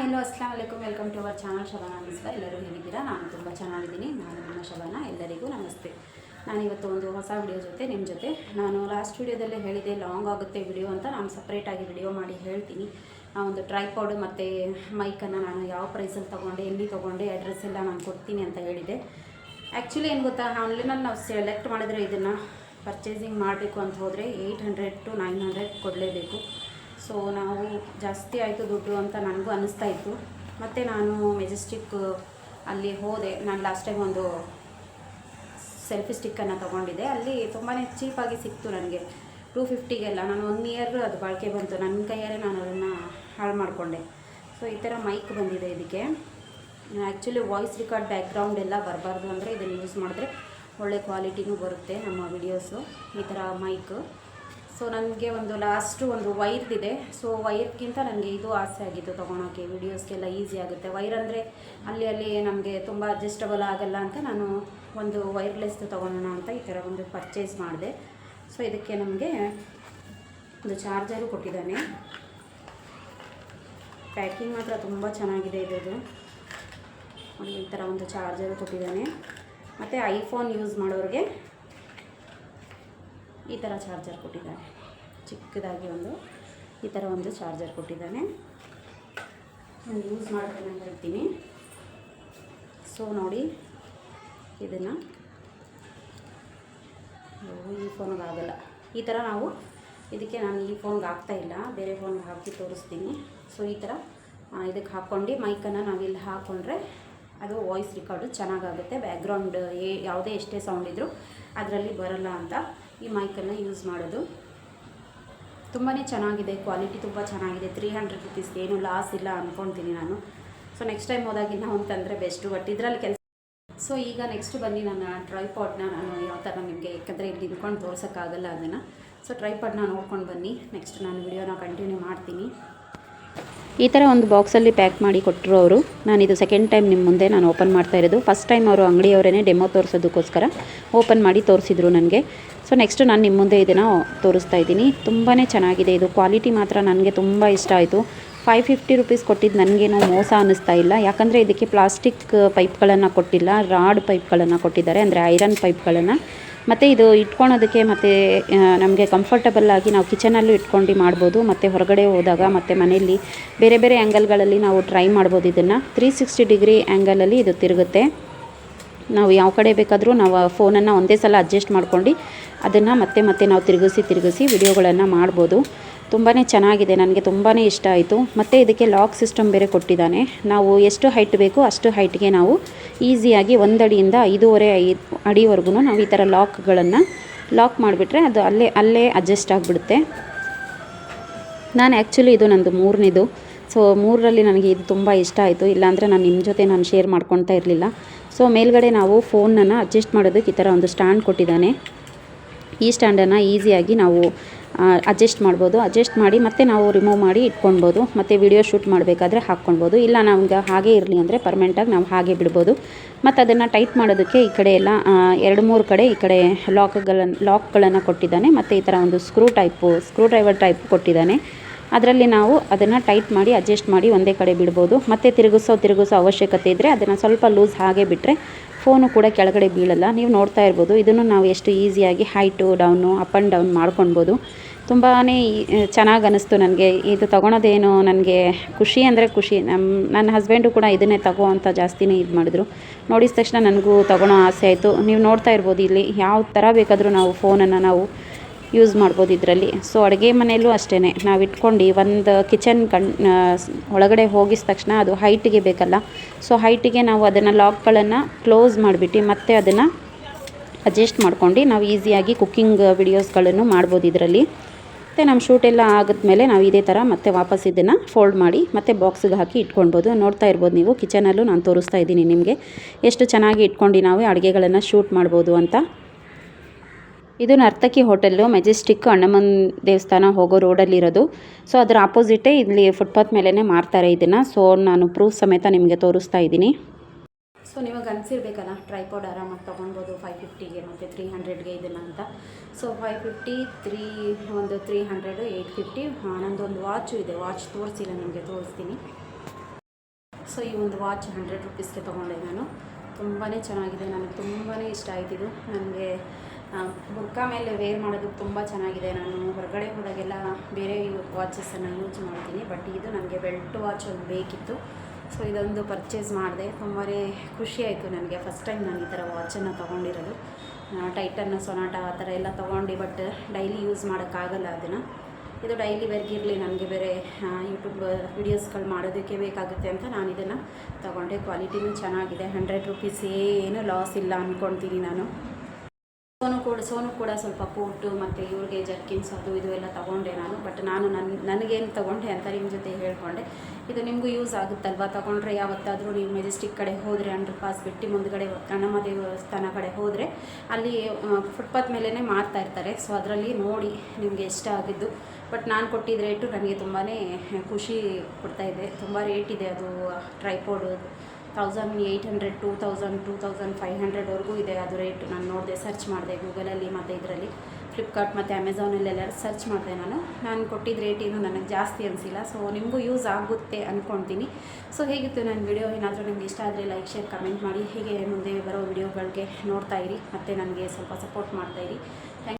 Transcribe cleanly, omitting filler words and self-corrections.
Hello ಅಸ್ಲಾಂ ವಲೈಕುಮ್, welcome to our channel Shabana Misba. ಎಲ್ಲರೂ ಹೇಗಿದ್ದೀರಾ? ನಾನು ತುಂಬ ಚೆನ್ನಾಗಿದ್ದೀನಿ. ನಾನು ನಿಮ್ಮ ಶಬಾನಾ. ಎಲ್ಲರಿಗೂ ನಮಸ್ತೆ. ನಾನಿವತ್ತು ಒಂದು ಹೊಸ ವಿಡಿಯೋ ಜೊತೆ ನಿಮ್ಮ ಜೊತೆ. ನಾನು ಲಾಸ್ಟ್ ವಿಡಿಯೋದಲ್ಲೇ ಹೇಳಿದೆ ಲಾಂಗ್ ಆಗುತ್ತೆ ವಿಡಿಯೋ ಅಂತ. ನಾನು ಸಪ್ರೇಟಾಗಿ ವಿಡಿಯೋ ಮಾಡಿ ಹೇಳ್ತೀನಿ. ಒಂದು ಟ್ರೈಪಾಡ್ ಮತ್ತು ಮೈಕನ್ನು ನಾನು ಯಾವ ಪ್ರೈಸಲ್ಲಿ ತೊಗೊಂಡೆ, ಎಲ್ಲಿ ತೊಗೊಂಡೆ, ಅಡ್ರೆಸ್ ಎಲ್ಲ ನಾನು ಕೊಡ್ತೀನಿ ಅಂತ ಹೇಳಿದೆ. ಆ್ಯಕ್ಚುಲಿ ಏನು ಗೊತ್ತಾ, ಆನ್ಲೈನಲ್ಲಿ ನಾವು ಸೆಲೆಕ್ಟ್ ಮಾಡಿದರೆ ಇದನ್ನು ಪರ್ಚೇಸಿಂಗ್ ಮಾಡಬೇಕು ಅಂತ ಹೋದರೆ 800 to 900 ಕೊಡಲೇಬೇಕು. ಸೊ ನಾವು ಜಾಸ್ತಿ ಆಯಿತು ದುಡ್ಡು ಅಂತ ನನಗೂ ಅನ್ನಿಸ್ತಾ ಇತ್ತು. ಮತ್ತು ನಾನು ಮೆಜೆಸ್ಟಿಕ್ ಅಲ್ಲಿ ಹೋದೆ. ನಾನು ಲಾಸ್ಟ್ ಟೈಮ್ ಒಂದು ಸೆಲ್ಫಿ ಸ್ಟಿಕ್ಕನ್ನು ತೊಗೊಂಡಿದ್ದೆ. ಅಲ್ಲಿ ತುಂಬಾ ಚೀಪಾಗಿ ಸಿಕ್ತು ನನಗೆ, 250ಗೆಲ್ಲ. ನಾನು 1 ಇಯರ್ ಅದು ಬಾಳಿಕೆ ಬಂತು. ನನ್ನ ಕೈಯಲ್ಲೇ ನಾನು ಅದನ್ನು ಹಾಳು ಮಾಡಿಕೊಂಡೆ. ಸೊ ಈ ಥರ ಮೈಕ್ ಬಂದಿದೆ ಇದಕ್ಕೆ. ಆ್ಯಕ್ಚುಲಿ ವಾಯ್ಸ್ ರೆಕಾರ್ಡ್ ಬ್ಯಾಕ್ಗ್ರೌಂಡ್ ಎಲ್ಲ ಬರಬಾರ್ದು ಅಂದರೆ ಇದನ್ನು ಯೂಸ್ ಮಾಡಿದ್ರೆ ಒಳ್ಳೆ ಕ್ವಾಲಿಟಿನೂ ಬರುತ್ತೆ ನಮ್ಮ ವಿಡಿಯೋಸು. ಈ ಥರ ಮೈಕ್. ಸೊ ನನಗೆ ಒಂದು ಲಾಸ್ಟು ಒಂದು ವೈರ್ದಿದೆ. ಸೊ ವೈರ್ಗಿಂತ ನನಗೆ ಇದು ಆಸೆ ಆಗಿತ್ತು ತೊಗೊಳೋಕ್ಕೆ. ವೀಡಿಯೋಸ್ಗೆಲ್ಲ ಈಸಿ ಆಗುತ್ತೆ. ವೈರ್ ಅಂದರೆ ಅಲ್ಲಿ ನಮಗೆ ತುಂಬ ಅಡ್ಜಸ್ಟಬಲ್ ಆಗಲ್ಲ ಅಂತ ನಾನು ಒಂದು ವೈರ್ಲೆಸ್ ತೊಗೊಳೋಣ ಅಂತ ಈ ಥರ ಒಂದು ಪರ್ಚೇಸ್ ಮಾಡಿದೆ. ಸೊ ಇದಕ್ಕೆ ನಮಗೆ ಒಂದು ಚಾರ್ಜರು ಕೊಟ್ಟಿದ್ದಾನೆ. ಪ್ಯಾಕಿಂಗ್ ಮಾತ್ರ ತುಂಬ ಚೆನ್ನಾಗಿದೆ ಇರೋದು. ನೋಡಿ, ಈ ಥರ ಒಂದು ಚಾರ್ಜರು ಕೊಟ್ಟಿದ್ದಾನೆ. ಮತ್ತು ಐಫೋನ್ ಯೂಸ್ ಮಾಡೋರಿಗೆ ಈ ಥರ ಚಾರ್ಜರ್ ಕೊಟ್ಟಿದ್ದಾನೆ. ಚಿಕ್ಕದಾಗಿ ಈ ಥರ ಒಂದು ಚಾರ್ಜರ್ ಕೊಟ್ಟಿದ್ದಾನೆ. ನಾನು ಯೂಸ್ ಮಾಡಿದ್ರೆ ನಾನು ಹೇಳ್ತೀನಿ. ಸೊ ನೋಡಿ, ಇದನ್ನು ಈ ಫೋನ್ಗೆ ಆಗಲ್ಲ. ಈ ಥರ ನಾವು ಇದಕ್ಕೆ ನಾನು ಈ ಫೋನ್ಗೆ ಆಗ್ತಾಯಿಲ್ಲ, ಬೇರೆ ಫೋನ್ಗೆ ಹಾಕಿ ತೋರಿಸ್ತೀನಿ. ಸೊ ಈ ಥರ ಇದಕ್ಕೆ ಹಾಕ್ಕೊಂಡು ಮೈಕನ್ನು ನಾವಿಲ್ಲಿ ಹಾಕ್ಕೊಂಡ್ರೆ ಅದು ವಾಯ್ಸ್ ರೆಕಾರ್ಡು ಚೆನ್ನಾಗಾಗುತ್ತೆ. ಬ್ಯಾಕ್ಗ್ರೌಂಡ್ ಯಾವುದೇ ಎಷ್ಟೇ ಸೌಂಡ್ ಇದ್ದರೂ ಅದರಲ್ಲಿ ಬರಲ್ಲ ಅಂತ ಈ ಮೈಕನ್ನು ಯೂಸ್ ಮಾಡೋದು. ತುಂಬಾ ಚೆನ್ನಾಗಿದೆ, ಕ್ವಾಲಿಟಿ ತುಂಬ ಚೆನ್ನಾಗಿದೆ. 300 ರುಪೀಸ್ಗೆ ಏನು ಲಾಸ್ ಇಲ್ಲ ಅಂದ್ಕೊಳ್ತೀನಿ ನಾನು. ಸೊ ನೆಕ್ಸ್ಟ್ ಟೈಮ್ ಹೋದಾಗ ಇನ್ನೂ ಅಂತಂದರೆ ಬೆಸ್ಟು. ಬಟ್ ಇದರಲ್ಲಿ ಕೆಲಸ. ಸೊ ಈಗ ನೆಕ್ಸ್ಟ್ ಬನ್ನಿ, ನನ್ನ ಟ್ರೈಪಾಡ್ನ ನಾನು ಯಾವ ಥರ ನಿಮಗೆ, ಯಾಕಂದರೆ ಇಲ್ಲಿ ನಿಂತ್ಕೊಂಡು ತೋರ್ಸೋಕ್ಕಾಗಲ್ಲ ಅದನ್ನು. ಸೊ ಟ್ರೈಪಾಡ್ನ ನೋಡ್ಕೊಂಡು ಬನ್ನಿ. ನೆಕ್ಸ್ಟ್ ನಾನು ವಿಡಿಯೋನ ಕಂಟಿನ್ಯೂ ಮಾಡ್ತೀನಿ. ಈ ಥರ ಒಂದು ಬಾಕ್ಸಲ್ಲಿ ಪ್ಯಾಕ್ ಮಾಡಿ ಕೊಟ್ಟರು ಅವರು. ನಾನಿದು ಸೆಕೆಂಡ್ ಟೈಮ್ ನಿಮ್ಮ ಮುಂದೆ ನಾನು ಓಪನ್ ಮಾಡ್ತಾ ಇರೋದು. ಫಸ್ಟ್ ಟೈಮ್ ಅವರು ಅಂಗಡಿಯವರೇ ಡೆಮೋ ತೋರಿಸೋದಕ್ಕೋಸ್ಕರ ಓಪನ್ ಮಾಡಿ ತೋರಿಸಿದ್ರು ನನಗೆ. ಸೊ ನೆಕ್ಸ್ಟ್ ನಾನು ನಿಮ್ಮ ಮುಂದೆ ಇದನ್ನು ತೋರಿಸ್ತಾ ಇದ್ದೀನಿ. ತುಂಬಾ ಚೆನ್ನಾಗಿದೆ ಇದು. ಕ್ವಾಲಿಟಿ ಮಾತ್ರ ನನಗೆ ತುಂಬ ಇಷ್ಟ ಆಯಿತು. 550 ರುಪೀಸ್ ಕೊಟ್ಟಿದ್ದು ನನಗೇನೋ ಮೋಸ ಅನ್ನಿಸ್ತಾ ಇಲ್ಲ. ಯಾಕಂದರೆ ಇದಕ್ಕೆ ಪ್ಲಾಸ್ಟಿಕ್ ಪೈಪ್ಗಳನ್ನು ಕೊಟ್ಟಿಲ್ಲ, ರಾಡ್ ಪೈಪ್ಗಳನ್ನು ಕೊಟ್ಟಿದ್ದಾರೆ, ಅಂದರೆ ಐರನ್ ಪೈಪ್ಗಳನ್ನು. ಮತ್ತು ಇದು ಇಟ್ಕೊಳೋದಕ್ಕೆ ಮತ್ತು ನಮಗೆ ಕಂಫರ್ಟಬಲ್ಲಾಗಿ ನಾವು ಕಿಚನಲ್ಲೂ ಇಟ್ಕೊಂಡು ಮಾಡ್ಬೋದು. ಮತ್ತು ಹೊರಗಡೆ ಹೋದಾಗ ಮತ್ತು ಮನೆಯಲ್ಲಿ ಬೇರೆ ಬೇರೆ ಆ್ಯಂಗಲ್ಗಳಲ್ಲಿ ನಾವು ಟ್ರೈ ಮಾಡ್ಬೋದು. ಇದನ್ನು 360 ಡಿಗ್ರಿ ಆ್ಯಂಗಲಲ್ಲಿ ಇದು ತಿರುಗುತ್ತೆ. ನಾವು ಯಾವ ಕಡೆ ಬೇಕಾದರೂ ನಾವು ಫೋನನ್ನು ಒಂದೇ ಸಲ ಅಡ್ಜಸ್ಟ್ ಮಾಡ್ಕೊಂಡು ಅದನ್ನು ಮತ್ತೆ ನಾವು ತಿರುಗಿಸಿ ವಿಡಿಯೋಗಳನ್ನು ಮಾಡ್ಬೋದು. ತುಂಬಾ ಚೆನ್ನಾಗಿದೆ, ನನಗೆ ತುಂಬಾ ಇಷ್ಟ ಆಯಿತು. ಮತ್ತು ಇದಕ್ಕೆ ಲಾಕ್ ಸಿಸ್ಟಮ್ ಬೇರೆ ಕೊಟ್ಟಿದ್ದಾನೆ. ನಾವು ಎಷ್ಟು ಹೈಟ್ ಬೇಕು ಅಷ್ಟು ಹೈಟ್ಗೆ ನಾವು ಈಸಿಯಾಗಿ 1 ಅಡಿಯಿಂದ 5.5 ಅಡಿವರೆಗೂ ನಾವು ಈ ಥರ ಲಾಕ್ಗಳನ್ನು ಲಾಕ್ ಮಾಡಿಬಿಟ್ರೆ ಅದು ಅಲ್ಲೇ ಅಡ್ಜಸ್ಟ್ ಆಗಿಬಿಡುತ್ತೆ. ನಾನು ಆ್ಯಕ್ಚುಲಿ ಇದು ನಂದು 3ನೇದು. ಸೊ 3ರಲ್ಲಿ ನನಗೆ ಇದು ತುಂಬ ಇಷ್ಟ ಆಯಿತು. ಇಲ್ಲಾಂದರೆ ನಾನು ನಿಮ್ಮ ಜೊತೆ ನಾನು ಶೇರ್ ಮಾಡ್ಕೊಳ್ತಾ ಇರಲಿಲ್ಲ. ಸೊ ಮೇಲ್ಗಡೆ ನಾವು ಫೋನನ್ನು ಅಡ್ಜಸ್ಟ್ ಮಾಡೋದಕ್ಕೆ ಈ ಥರ ಒಂದು ಸ್ಟ್ಯಾಂಡ್ ಕೊಟ್ಟಿದ್ದಾನೆ. ಈ ಸ್ಟ್ಯಾಂಡನ್ನು ಈಸಿಯಾಗಿ ನಾವು ಅಡ್ಜಸ್ಟ್ ಮಾಡ್ಬೋದು. ಅಡ್ಜಸ್ಟ್ ಮಾಡಿ ಮತ್ತು ನಾವು ರಿಮೂವ್ ಮಾಡಿ ಇಟ್ಕೊಳ್ಬೋದು. ಮತ್ತು ವಿಡಿಯೋ ಶೂಟ್ ಮಾಡಬೇಕಾದ್ರೆ ಹಾಕ್ಕೊಳ್ಬೋದು. ಇಲ್ಲ ನಮ್ಗೆ ಹಾಗೆ ಇರಲಿ ಅಂದರೆ ಪರ್ಮನೆಂಟಾಗಿ ನಾವು ಹಾಗೆ ಬಿಡ್ಬೋದು. ಮತ್ತು ಅದನ್ನು ಟೈಟ್ ಮಾಡೋದಕ್ಕೆ ಈ ಕಡೆ ಎಲ್ಲ 2-3 ಕಡೆ ಈ ಕಡೆ ಲಾಕ್ಗಳನ್ನು ಕೊಟ್ಟಿದ್ದಾನೆ. ಮತ್ತು ಈ ಥರ ಒಂದು ಸ್ಕ್ರೂ ಡ್ರೈವರ್ ಟೈಪ್ ಕೊಟ್ಟಿದ್ದಾನೆ. ಅದರಲ್ಲಿ ನಾವು ಅದನ್ನು ಟೈಟ್ ಮಾಡಿ ಅಡ್ಜಸ್ಟ್ ಮಾಡಿ ಒಂದೇ ಕಡೆ ಬಿಡ್ಬೋದು. ಮತ್ತು ತಿರುಗಿಸೋ ಅವಶ್ಯಕತೆ ಇದ್ದರೆ ಅದನ್ನು ಸ್ವಲ್ಪ ಲೂಸ್ ಹಾಗೆ ಬಿಟ್ಟರೆ ಫೋನು ಕೂಡ ಕೆಳಗಡೆ ಬೀಳಲ್ಲ. ನೀವು ನೋಡ್ತಾ ಇರ್ಬೋದು, ಇದನ್ನು ನಾವು ಎಷ್ಟು ಈಸಿಯಾಗಿ height down up and down ಮಾಡ್ಕೊಳ್ಬೋದು. ತುಂಬಾ ಚೆನ್ನಾಗಿ ಅನ್ನಿಸ್ತು ನನಗೆ ಇದು ತೊಗೊಳೋದೇನು. ನನಗೆ ಖುಷಿ ಅಂದರೆ ಖುಷಿ. ನನ್ನ ಹಸ್ಬೆಂಡು ಕೂಡ ಇದನ್ನೇ ತಗೋ ಅಂತ ಜಾಸ್ತಿನೇ ಇದು ಮಾಡಿದ್ರು. ನೋಡಿದ ತಕ್ಷಣ ನನಗೂ ತೊಗೊಳೋ ಆಸೆ ಆಯಿತು. ನೀವು ನೋಡ್ತಾ ಇರ್ಬೋದು, ಇಲ್ಲಿ ಯಾವ ಥರ ಬೇಕಾದರೂ ನಾವು ಫೋನನ್ನು ನಾವು ಯೂಸ್ ಮಾಡ್ಬೋದು ಇದರಲ್ಲಿ. ಸೊ ಅಡುಗೆ ಮನೆಯಲ್ಲೂ ಅಷ್ಟೇ ನಾವು ಇಟ್ಕೊಂಡು ಒಂದು ಕಿಚನ್ ಒಳಗಡೆ ಹೋಗಿದ ತಕ್ಷಣ ಅದು ಹೈಟಿಗೆ ಬೇಕಲ್ಲ. ಸೊ ಹೈಟಿಗೆ ನಾವು ಅದನ್ನು ಲಾಕ್ಗಳನ್ನು ಕ್ಲೋಸ್ ಮಾಡಿಬಿಟ್ಟು ಮತ್ತೆ ಅದನ್ನು ಅಡ್ಜಸ್ಟ್ ಮಾಡ್ಕೊಂಡು ನಾವು ಈಸಿಯಾಗಿ ಕುಕ್ಕಿಂಗ್ ವಿಡಿಯೋಸ್ಗಳನ್ನು ಮಾಡ್ಬೋದು ಇದರಲ್ಲಿ. ಮತ್ತು ನಮ್ಮ ಶೂಟೆಲ್ಲ ಆಗಿದ್ಮೇಲೆ ನಾವು ಇದೇ ಥರ ಮತ್ತೆ ವಾಪಸ್ ಇದನ್ನು ಫೋಲ್ಡ್ ಮಾಡಿ ಮತ್ತೆ ಬಾಕ್ಸಿಗೆ ಹಾಕಿ ಇಟ್ಕೊಳ್ಬೋದು. ನೋಡ್ತಾ ಇರ್ಬೋದು ನೀವು, ಕಿಚನಲ್ಲೂ ನಾನು ತೋರಿಸ್ತಾ ಇದ್ದೀನಿ ನಿಮಗೆ ಎಷ್ಟು ಚೆನ್ನಾಗಿ ಇಟ್ಕೊಂಡು ನಾವು ಅಡುಗೆಗಳನ್ನು ಶೂಟ್ ಮಾಡ್ಬೋದು ಅಂತ. ಇದು ನರ್ತಕಿ ಹೋಟೆಲ್ಲು, ಮೆಜೆಸ್ಟಿಕ್ ಅಣ್ಣಮ್ಮನ ದೇವಸ್ಥಾನ ಹೋಗೋ ರೋಡಲ್ಲಿರೋದು. ಸೊ ಅದರ ಆಪೋಸಿಟೇ ಇಲ್ಲಿ ಫುಟ್ಪಾತ್ ಮೇಲೇ ಮಾರ್ತಾರೆ ಇದನ್ನು. ಸೊ ನಾನು ಪ್ರೂಫ್ ಸಮೇತ ನಿಮಗೆ ತೋರಿಸ್ತಾ ಇದ್ದೀನಿ. ಸೊ ನಿಮಗೆ ಅನಿಸಿರ್ಬೇಕಲ್ಲ, ಟ್ರೈಪಾಡ್ ಆರಾಮಾಗಿ ತೊಗೊಳ್ಬೋದು 550ಗೆ ಮತ್ತು 300ಗೆ ಇದನ್ನು ಅಂತ. ಸೊ 550, 300, 850. ನಂದೊಂದು ವಾಚು ಇದೆ, ವಾಚ್ ತೋರಿಸಿಲ್ಲ ನಿಮಗೆ, ತೋರಿಸ್ತೀನಿ. ಸೊ ಈ ಒಂದು ವಾಚ್ 100 ರುಪೀಸ್ಗೆ ತೊಗೊಂಡೆ ನಾನು. ತುಂಬಾ ಚೆನ್ನಾಗಿದೆ, ನನಗೆ ತುಂಬಾ ಇಷ್ಟ ಆಯ್ತಿದು. ನನಗೆ ಬುರ್ಕಾ ಮೇಲೆ ವೇರ್ ಮಾಡೋದಕ್ಕೆ ತುಂಬ ಚೆನ್ನಾಗಿದೆ. ನಾನು ಹೊರಗಡೆ ಹೋದಾಗೆಲ್ಲ ಬೇರೆ ವಾಚಸನ್ನು ಯೂಸ್ ಮಾಡ್ತೀನಿ, ಬಟ್ ಇದು ನನಗೆ ಬೆಲ್ಟ್ ವಾಚ್ ಒಂದು ಬೇಕಿತ್ತು. ಸೊ ಇದೊಂದು ಪರ್ಚೇಸ್ ಮಾಡಿದೆ. ತುಂಬಾ ಖುಷಿಯಾಯಿತು ನನಗೆ. ಫಸ್ಟ್ ಟೈಮ್ ನಾನು ಈ ಥರ ವಾಚನ್ನು ತೊಗೊಂಡಿರೋದು. ಟೈಟನ್, ಸೊನಾಟಾ ಆ ಥರ ಎಲ್ಲ ತೊಗೊಂಡು, ಬಟ್ ಡೈಲಿ ಯೂಸ್ ಮಾಡೋಕ್ಕಾಗಲ್ಲ ಅದನ್ನು. ಇದು ಡೈಲಿ ವೇರ್ಗಿರಲಿ, ನನಗೆ ಬೇರೆ ಯೂಟ್ಯೂಬ್ ವೀಡಿಯೋಸ್ಗಳು ಮಾಡೋದಕ್ಕೆ ಬೇಕಾಗುತ್ತೆ ಅಂತ ನಾನು ಇದನ್ನು ತೊಗೊಂಡೆ. ಕ್ವಾಲಿಟಿನೂ ಚೆನ್ನಾಗಿದೆ. 100 ರುಪೀಸ್ ಏನೂ ಲಾಸ್ ಇಲ್ಲ ಅಂದ್ಕೊಳ್ತೀನಿ ನಾನು. ಸೋನು ಕೂಡ ಸ್ವಲ್ಪ ಕೋಟು ಮತ್ತು ಇವ್ರಿಗೆ ಜರ್ಕಿನ್ಸ್ ಅದು ಇದು ಎಲ್ಲ ತೊಗೊಂಡೆ ನಾನು. ಬಟ್ ನಾನು ನನಗೇನು ತೊಗೊಂಡೆ ಅಂತ ನಿಮ್ಮ ಜೊತೆ ಹೇಳ್ಕೊಂಡೆ. ಇದು ನಿಮಗೂ ಯೂಸ್ ಆಗುತ್ತಲ್ವ. ತೊಗೊಂಡ್ರೆ ಯಾವತ್ತಾದರೂ ನೀವು ಮೆಜೆಸ್ಟಿಕ್ ಕಡೆ ಹೋದರೆ, ಅಂಡರ್ ಪಾಸ್ ಬಿಟ್ಟು ಮುಂದ್ಗಡೆ ಕಣ್ಣಮ್ಮ ದೇವಸ್ಥಾನ ಕಡೆ ಹೋದರೆ ಅಲ್ಲಿ ಫುಟ್ಪಾತ್ ಮೇಲೇ ಮಾರ್ತಾ ಇರ್ತಾರೆ. ಸೊ ಅದರಲ್ಲಿ ನೋಡಿ ನಿಮಗೆ ಇಷ್ಟ ಆಗಿದ್ದು. ಬಟ್ ನಾನು ಕೊಟ್ಟಿದ್ದ ರೇಟು ನನಗೆ ತುಂಬಾ ಖುಷಿ ಕೊಡ್ತಾಯಿದೆ. ತುಂಬ ರೇಟ್ ಇದೆ ಅದು. ಟ್ರೈಪೋಡು 1800, 2000, 2500ವರೆಗೂ ಇದೆ ಅದು ರೇಟು. ನಾನು ನೋಡಿದೆ, ಸರ್ಚ್ ಮಾಡಿದೆ ಗೂಗಲಲ್ಲಿ ಮತ್ತು ಇದರಲ್ಲಿ ಫ್ಲಿಪ್ಕಾರ್ಟ್ ಮತ್ತು ಅಮೆಝಾನಲ್ಲೆಲ್ಲ ಸರ್ಚ್ ಮಾಡಿದೆ ನಾನು ಕೊಟ್ಟಿದ್ದ ರೇಟ್ ಏನು ನನಗೆ ಜಾಸ್ತಿ ಅನಿಸಿಲ್ಲ. ಸೊ ನಿಮಗೂ ಯೂಸ್ ಆಗುತ್ತೆ ಅಂದ್ಕೊಳ್ತೀನಿ. ಸೊ ಹೇಗಿತ್ತು ನನ್ನ ವಿಡಿಯೋ? ಏನಾದರೂ ನಿಮ್ಗೆ ಇಷ್ಟ ಆದರೆ ಲೈಕ್, ಶೇರ್, ಕಮೆಂಟ್ ಮಾಡಿ. ಹೀಗೆ ಮುಂದೆ ಬರೋ ವಿಡಿಯೋಗಳಿಗೆ ನೋಡ್ತಾಯಿರಿ ಮತ್ತು ನನಗೆ ಸ್ವಲ್ಪ ಸಪೋರ್ಟ್ ಮಾಡ್ತಾಯಿರಿ.